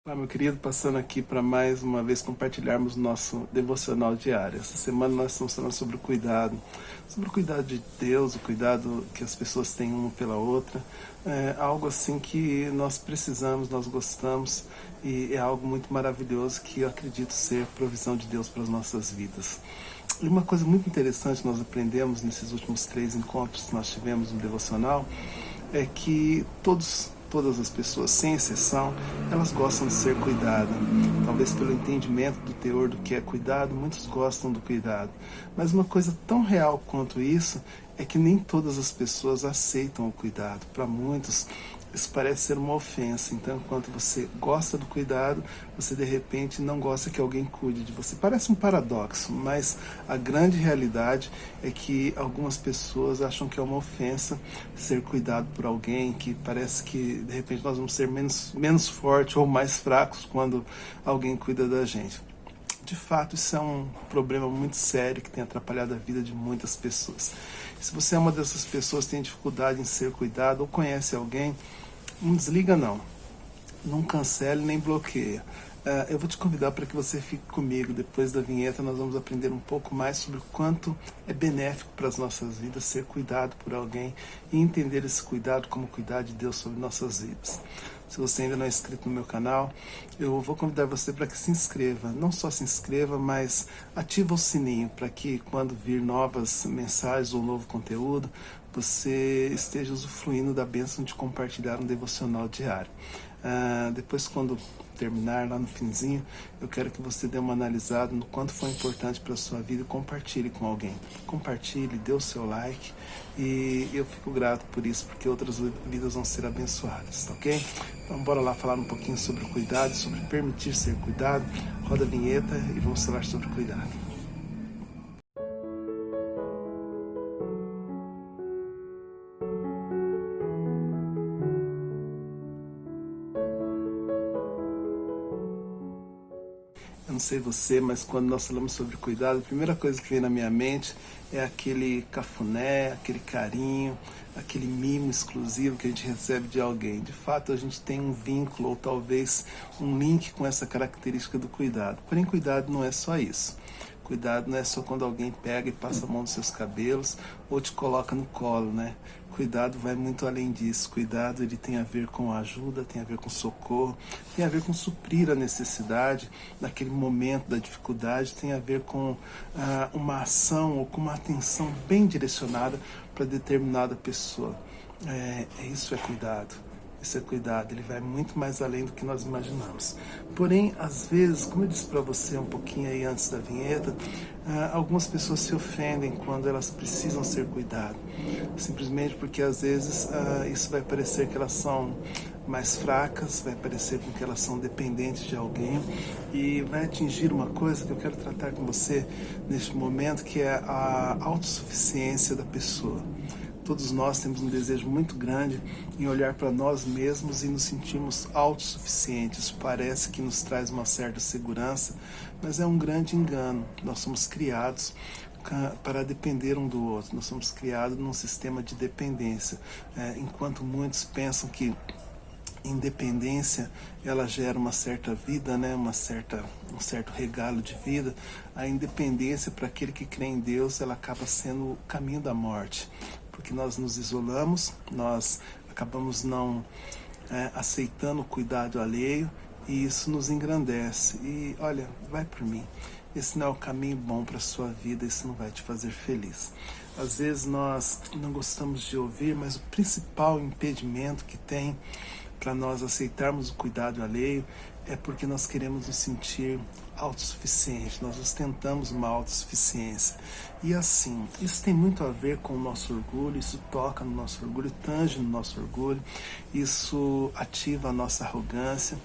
Olá, meu querido, passando aqui para mais uma vez compartilharmos nosso devocional diário. Essa semana nós estamos falando sobre o cuidado de Deus, o cuidado que as pessoas têm uma pela outra. É algo assim que nós precisamos, nós gostamos e é algo muito maravilhoso que eu acredito ser provisão de Deus para as nossas vidas. E uma coisa muito interessante que nós aprendemos nesses últimos 3 encontros que nós tivemos no devocional é que todas as pessoas, sem exceção, elas gostam de ser cuidadas. Talvez pelo entendimento do teor do que é cuidado, muitos gostam do cuidado. Mas uma coisa tão real quanto isso é que nem todas as pessoas aceitam o cuidado. Para muitos, isso parece ser uma ofensa. Então, enquanto você gosta do cuidado, você de repente não gosta que alguém cuide de você. Parece um paradoxo, mas a grande realidade é que algumas pessoas acham que é uma ofensa ser cuidado por alguém, que parece que de repente nós vamos ser menos fortes ou mais fracos quando alguém cuida da gente. De fato, isso é um problema muito sério que tem atrapalhado a vida de muitas pessoas. Se você é uma dessas pessoas que tem dificuldade em ser cuidado ou conhece alguém, não desliga não cancele nem bloqueia. Eu vou te convidar para que você fique comigo. Depois da vinheta nós vamos aprender um pouco mais sobre o quanto é benéfico para as nossas vidas ser cuidado por alguém e entender esse cuidado como cuidar de Deus sobre nossas vidas. Se você ainda não é inscrito no meu canal, eu vou convidar você para que se inscreva. Não só se inscreva, mas ativa o sininho para que quando vir novas mensagens ou novo conteúdo, você esteja usufruindo da bênção de compartilhar um devocional diário. Depois, quando terminar lá no finzinho, eu quero que você dê uma analisada no quanto foi importante para a sua vida e compartilhe com alguém. Compartilhe, dê o seu like e eu fico grato por isso, porque outras vidas vão ser abençoadas, ok? Então bora lá falar um pouquinho sobre cuidado, sobre permitir ser cuidado. Roda a vinheta e vamos falar sobre cuidado. Eu não sei você, mas quando nós falamos sobre cuidado, a primeira coisa que vem na minha mente é aquele cafuné, aquele carinho, aquele mimo exclusivo que a gente recebe de alguém. De fato, a gente tem um vínculo ou talvez um link com essa característica do cuidado. Porém, cuidado não é só isso. Cuidado não é só quando alguém pega e passa a mão nos seus cabelos ou te coloca no colo, né? Cuidado vai muito além disso. Cuidado, ele tem a ver com ajuda, tem a ver com socorro, tem a ver com suprir a necessidade naquele momento da dificuldade, tem a ver com uma ação ou com uma atenção bem direcionada para determinada pessoa. Isso é cuidado. Isso é cuidado, ele vai muito mais além do que nós imaginamos. Porém, às vezes, como eu disse para você um pouquinho aí antes da vinheta, algumas pessoas se ofendem quando elas precisam ser cuidadas. Simplesmente porque às vezes isso vai parecer que elas são mais fracas, vai parecer que elas são dependentes de alguém e vai atingir uma coisa que eu quero tratar com você neste momento, que é a autossuficiência da pessoa. Todos nós temos um desejo muito grande em olhar para nós mesmos e nos sentirmos autossuficientes. Parece que nos traz uma certa segurança, mas é um grande engano. Nós somos criados para depender um do outro. Nós somos criados num sistema de dependência. Enquanto muitos pensam que independência ela gera uma certa vida, né? um certo regalo de vida, a independência para aquele que crê em Deus, ela acaba sendo o caminho da morte, porque nós nos isolamos, nós acabamos não aceitando o cuidado alheio e isso nos engrandece. E olha, vai por mim, esse não é o caminho bom para a sua vida, isso não vai te fazer feliz. Às vezes nós não gostamos de ouvir, mas o principal impedimento que tem para nós aceitarmos o cuidado alheio é porque nós queremos nos sentir autossuficientes, nós ostentamos uma autossuficiência. E assim, isso tem muito a ver com o nosso orgulho, isso toca no nosso orgulho, tange no nosso orgulho, isso ativa a nossa arrogância,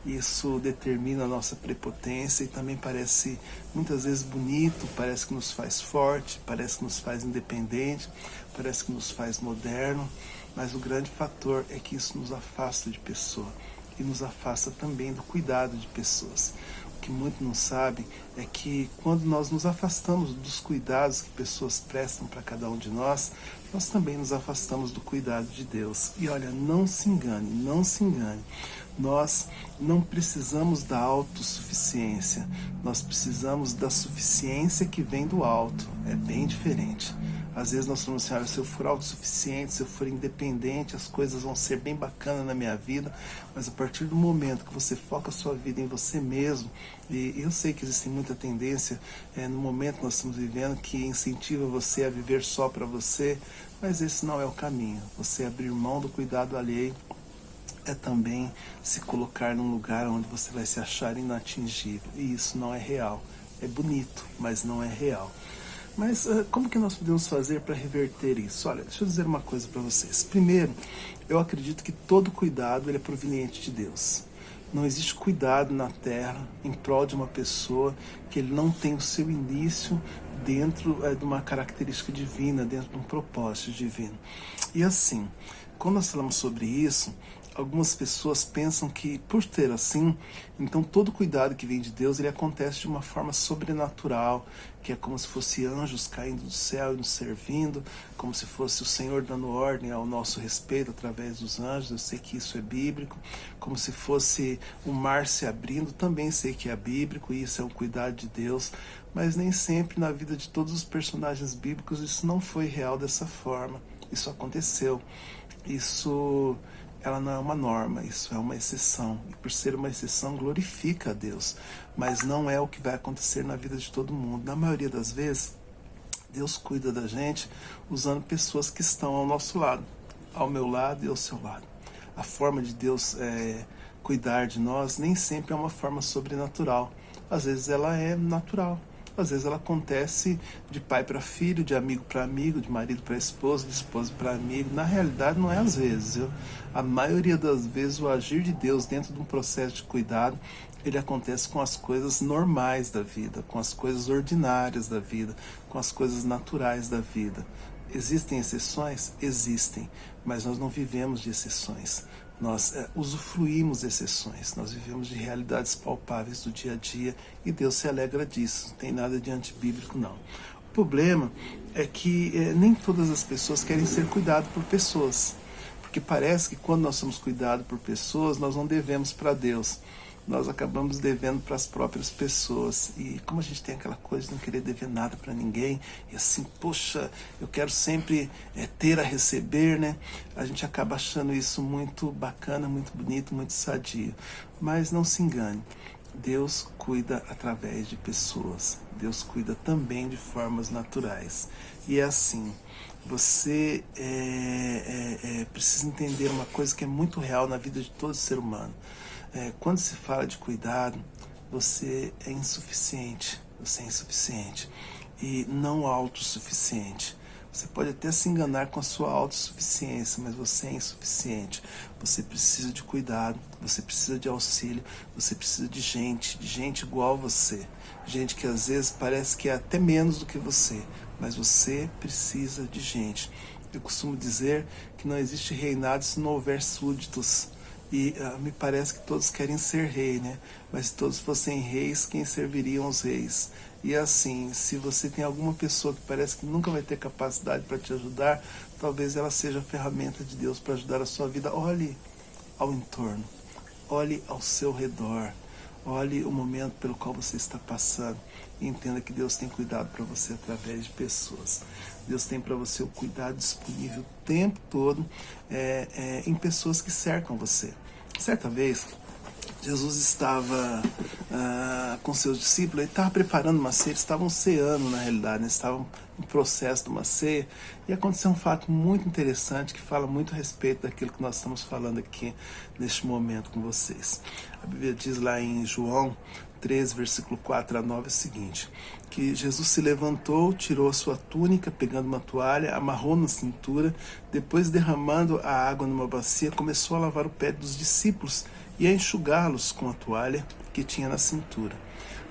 isso determina a nossa prepotência e também parece muitas vezes bonito, parece que nos faz forte, parece que nos faz independente, parece que nos faz moderno, mas o grande fator é que isso nos afasta de pessoa e nos afasta também do cuidado de pessoas. O que muitos não sabem é que quando nós nos afastamos dos cuidados que pessoas prestam para cada um de nós, nós também nos afastamos do cuidado de Deus. E olha, não se engane, não se engane. Nós não precisamos da autossuficiência, nós precisamos da suficiência que vem do alto. É bem diferente. Às vezes nós falamos assim, olha, se eu for autossuficiente, se eu for independente, as coisas vão ser bem bacanas na minha vida, mas a partir do momento que você foca a sua vida em você mesmo, e eu sei que existe muita tendência no momento que nós estamos vivendo que incentiva você a viver só para você, mas esse não é o caminho. Você abrir mão do cuidado alheio é também se colocar num lugar onde você vai se achar inatingível, e isso não é real. É bonito, mas não é real. Mas como que nós podemos fazer para reverter isso? Olha, deixa eu dizer uma coisa para vocês. Primeiro, eu acredito que todo cuidado ele é proveniente de Deus. Não existe cuidado na terra em prol de uma pessoa que ele não tem o seu início dentro de uma característica divina, dentro de um propósito divino. E assim, quando nós falamos sobre isso, algumas pessoas pensam que, por ter assim, então todo cuidado que vem de Deus, ele acontece de uma forma sobrenatural, que é como se fosse anjos caindo do céu e nos servindo, como se fosse o Senhor dando ordem ao nosso respeito através dos anjos. Eu sei que isso é bíblico. Como se fosse o mar se abrindo, também sei que é bíblico, e isso é um cuidado de Deus, mas nem sempre na vida de todos os personagens bíblicos isso não foi real dessa forma. Isso aconteceu. Ela não é uma norma, isso é uma exceção. E por ser uma exceção, glorifica a Deus. Mas não é o que vai acontecer na vida de todo mundo. Na maioria das vezes, Deus cuida da gente usando pessoas que estão ao nosso lado, ao meu lado e ao seu lado. A forma de Deus cuidar de nós nem sempre é uma forma sobrenatural. Às vezes ela é natural. Às vezes ela acontece de pai para filho, de amigo para amigo, de marido para esposa, de esposa para amigo. Na realidade não é às vezes. A maioria das vezes o agir de Deus dentro de um processo de cuidado, ele acontece com as coisas normais da vida, com as coisas ordinárias da vida, com as coisas naturais da vida. Existem exceções? Existem, mas nós não vivemos de exceções. Nós usufruímos exceções, nós vivemos de realidades palpáveis do dia a dia e Deus se alegra disso, não tem nada de antibíblico não. O problema é que nem todas as pessoas querem ser cuidadas por pessoas, porque parece que quando nós somos cuidados por pessoas, nós não devemos para Deus. Nós acabamos devendo para as próprias pessoas. E como a gente tem aquela coisa de não querer dever nada para ninguém, e assim, poxa, eu quero sempre ter a receber, né? A gente acaba achando isso muito bacana, muito bonito, muito sadio. Mas não se engane, Deus cuida através de pessoas. Deus cuida também de formas naturais. E é assim, você precisa entender uma coisa que é muito real na vida de todo ser humano. Quando se fala de cuidado, você é insuficiente, e não autossuficiente. Você pode até se enganar com a sua autossuficiência, mas você é insuficiente. Você precisa de cuidado, você precisa de auxílio, você precisa de gente igual a você. Gente que às vezes parece que é até menos do que você, mas você precisa de gente. Eu costumo dizer que não existe reinado se não houver súditos. E me parece que todos querem ser rei, né? Mas se todos fossem reis, quem serviriam os reis? E assim, se você tem alguma pessoa que parece que nunca vai ter capacidade para te ajudar, talvez ela seja a ferramenta de Deus para ajudar a sua vida. Olhe ao entorno, olhe ao seu redor, olhe o momento pelo qual você está passando e entenda que Deus tem cuidado para você através de pessoas. Deus tem para você o cuidado disponível o tempo todo em pessoas que cercam você. Certa vez, Jesus estava com seus discípulos, ele estava preparando uma ceia, eles estavam ceando na realidade, eles estavam no processo de uma ceia, e aconteceu um fato muito interessante que fala muito a respeito daquilo que nós estamos falando aqui neste momento com vocês. A Bíblia diz lá em João 13, versículo 4 a 9 o seguinte, que Jesus se levantou, tirou a sua túnica, pegando uma toalha, amarrou na cintura, depois derramando a água numa bacia, começou a lavar o pé dos discípulos e a enxugá-los com a toalha que tinha na cintura.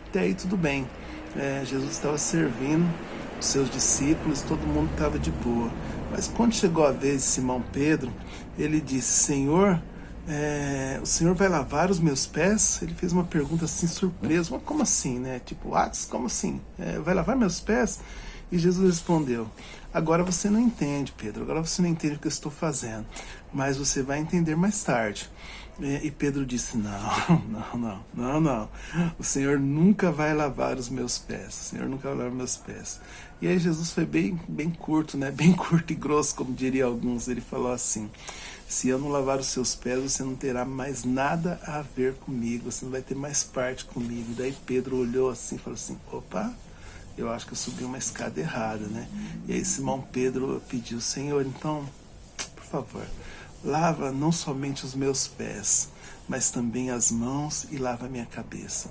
Até aí tudo bem, Jesus estava servindo os seus discípulos, todo mundo estava de boa. Mas quando chegou a vez de Simão Pedro, ele disse, Senhor, o Senhor vai lavar os meus pés? Ele fez uma pergunta assim, surpresa, mas como assim, né? Tipo, como assim? Vai lavar meus pés? E Jesus respondeu, agora você não entende, Pedro, agora você não entende o que eu estou fazendo, mas você vai entender mais tarde. E Pedro disse, não, o Senhor nunca vai lavar os meus pés, o Senhor nunca vai lavar os meus pés. E aí Jesus foi bem curto, né? Bem curto e grosso, como diria alguns. Ele falou assim, se eu não lavar os seus pés, você não terá mais nada a ver comigo, você não vai ter mais parte comigo. E daí Pedro olhou assim e falou assim, opa, eu acho que eu subi uma escada errada, né? E aí Simão Pedro pediu, Senhor, então, por favor, lava não somente os meus pés, mas também as mãos e lava a minha cabeça.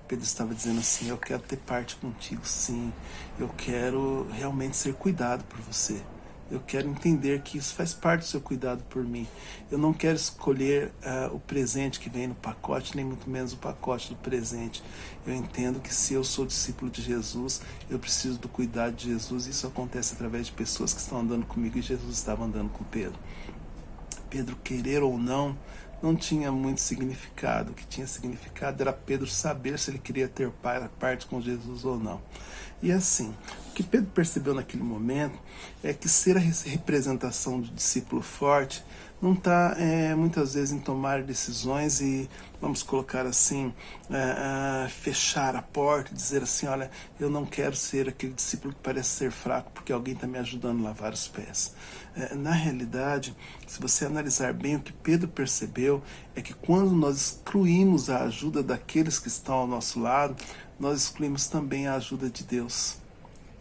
Pedro estava dizendo assim, eu quero ter parte contigo, sim. Eu quero realmente ser cuidado por você. Eu quero entender que isso faz parte do seu cuidado por mim. Eu não quero escolher o presente que vem no pacote, nem muito menos o pacote do presente. Eu entendo que se eu sou discípulo de Jesus, eu preciso do cuidado de Jesus. Isso acontece através de pessoas que estão andando comigo, e Jesus estava andando com Pedro. Pedro, querer ou não tinha muito significado. O que tinha significado era Pedro saber se ele queria ter parte com Jesus ou não. E assim, o que Pedro percebeu naquele momento é que ser a representação do discípulo forte não está muitas vezes em tomar decisões e, vamos colocar assim, fechar a porta e dizer assim, olha, eu não quero ser aquele discípulo que parece ser fraco porque alguém está me ajudando a lavar os pés. Na realidade, se você analisar bem, o que Pedro percebeu é que quando nós excluímos a ajuda daqueles que estão ao nosso lado, nós excluímos também a ajuda de Deus.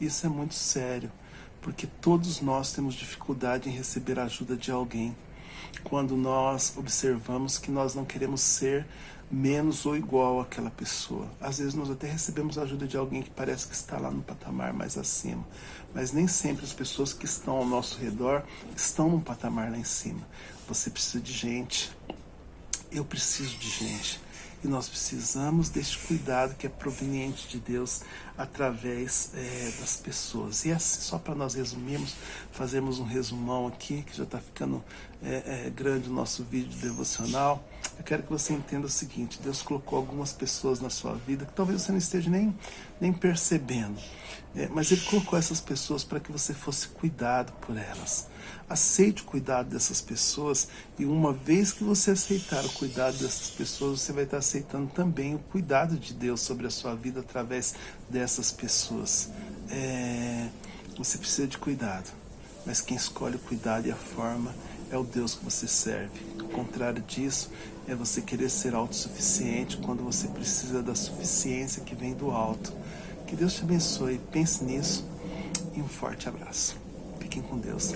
Isso é muito sério, porque todos nós temos dificuldade em receber a ajuda de alguém. Quando nós observamos que nós não queremos ser menos ou igual àquela pessoa. Às vezes nós até recebemos a ajuda de alguém que parece que está lá no patamar mais acima, mas nem sempre as pessoas que estão ao nosso redor estão num patamar lá em cima. Você precisa de gente, eu preciso de gente. E nós precisamos deste cuidado que é proveniente de Deus através das pessoas. E assim, só para nós resumirmos, fazermos um resumão aqui, que já está ficando grande o nosso vídeo devocional. Eu quero que você entenda o seguinte, Deus colocou algumas pessoas na sua vida que talvez você não esteja nem percebendo. Mas Ele colocou essas pessoas para que você fosse cuidado por elas. Aceite o cuidado dessas pessoas e uma vez que você aceitar o cuidado dessas pessoas, você vai estar aceitando também o cuidado de Deus sobre a sua vida através dessas pessoas. Você precisa de cuidado, mas quem escolhe o cuidado e a forma é o Deus que você serve. O contrário disso é você querer ser autossuficiente quando você precisa da suficiência que vem do alto. Que Deus te abençoe, pense nisso e um forte abraço. Fiquem com Deus.